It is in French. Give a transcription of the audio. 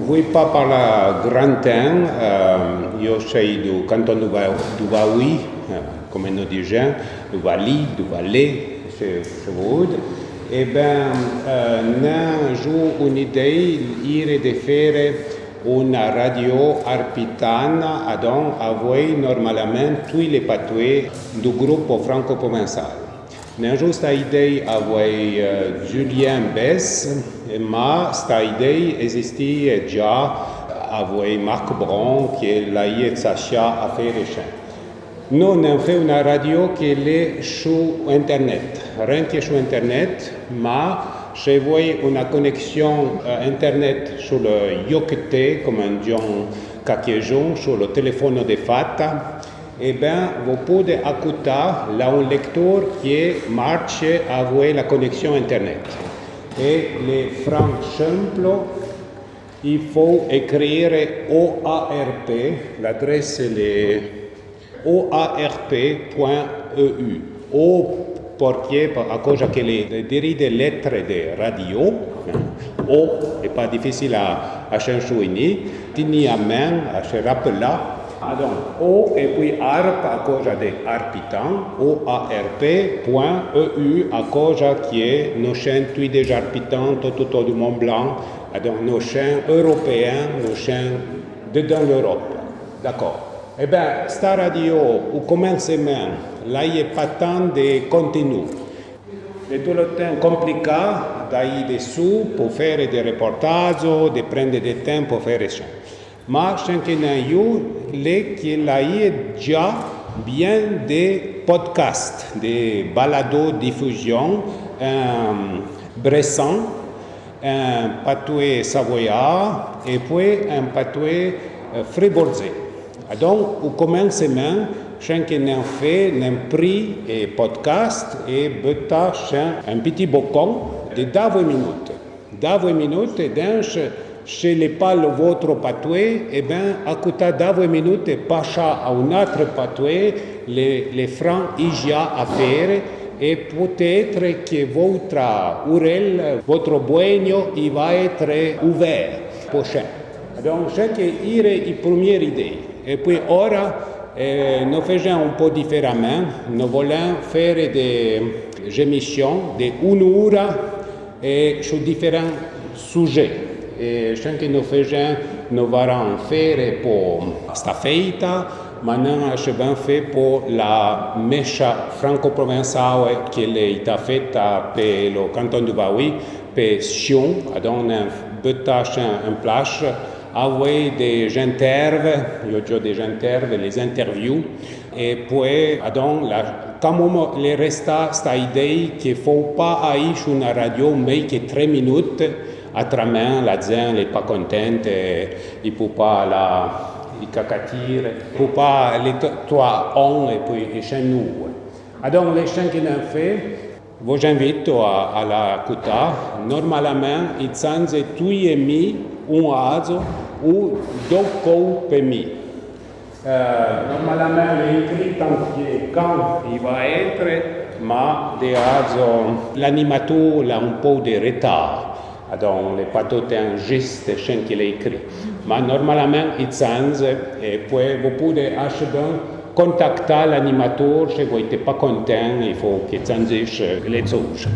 Voi pas par la Grantin, io sei du canton du Vaoui, come noi diciamo, du Vali, du Valais, se vuole. E ben, un giorno un'idea era di fare una radio arpitana, donc avoi normalmente tutti le patouilles du gruppo franco-provençal. Un jour, questa idea avoi Julien Bess, ma questa idea esistia già avoi Marc Bron, che la Sacha a fare. Noi abbiamo fatto una radio che è su internet, rentre su internet, ma se vuoi una connessione internet sul Yoquete, come diciamo Cacchiejon, sul telefono di fatta, e bien, vous pouvez écouter là un lecteur qui marche avec la connexion internet. Et les francs simples, il faut écrire OARP, l'adresse est oarp.eu. O perché a causa che le delle lettere di radio, O è pas difficile a changer, tini a main, a se rappeler. Donc, O et puis ARP à cause de Arpitan, OARP.eu à cause qui est nos chaînes tous des Arpitans tout autour du Mont Blanc, donc nos chaînes européennes, nos chaînes dedans l'Europe. D'accord. Eh bien, cette radio, au commencement, là, il n'y a pas tant de contenu. C'est tout le temps compliqué d'aller dessous pour faire des reportages, de prendre du temps pour faire ça. Mais il y a déjà bien des podcasts, des balados-diffusion, un bressan, un patoué savoyard et puis un patoué fribourgeois. Donc, au commencement, chacun a fait un prix et podcast et bêta un petit bocon de 20 minutes. 20 minutes, donc, chez les pales votre patoué, eh bien, à côté de 20 minutes, pacha à un autre patoué, les francs il y a à faire, et peut-être que votre oreille, votre boigno, il va être ouvert prochain. Donc, c'est la première idée. Et puis, ora, nous faisons un peu différemment. Nous voulons faire des émissions de 1 heure sur différents sujets. E ce che noi facciamo, noi vorremmo fare per questa festa, ma noi abbiamo fatto per la messa franco-provençale che è stata fatta per il canton du Vaoui, per Sion, donc on a buttato en place avec des interviews, io ho des interviews, les interviews, et puis donc comme il reste questa idea che ne faut pas aller sur une radio, mais que 3 minutes, autrement, la gente n'est pas contente, il ne peut pas la cacatire, il ne peut pas les 3 ans et puis chez nous. Donc, les gens qui l'ont fait, vous invite à la écouter. Normalement, ils sont tous émis un azo ou 2 coups per mi. Normalement, l'écrit quand il va être, mais l'animateur a un peu de retard. Donc, les patos sont juste ce qu'il a écrit. Mais normalement, ils sont, et puis vous pouvez contacter l'animateur si vous n'êtes pas content, il faut qu'il change les choses.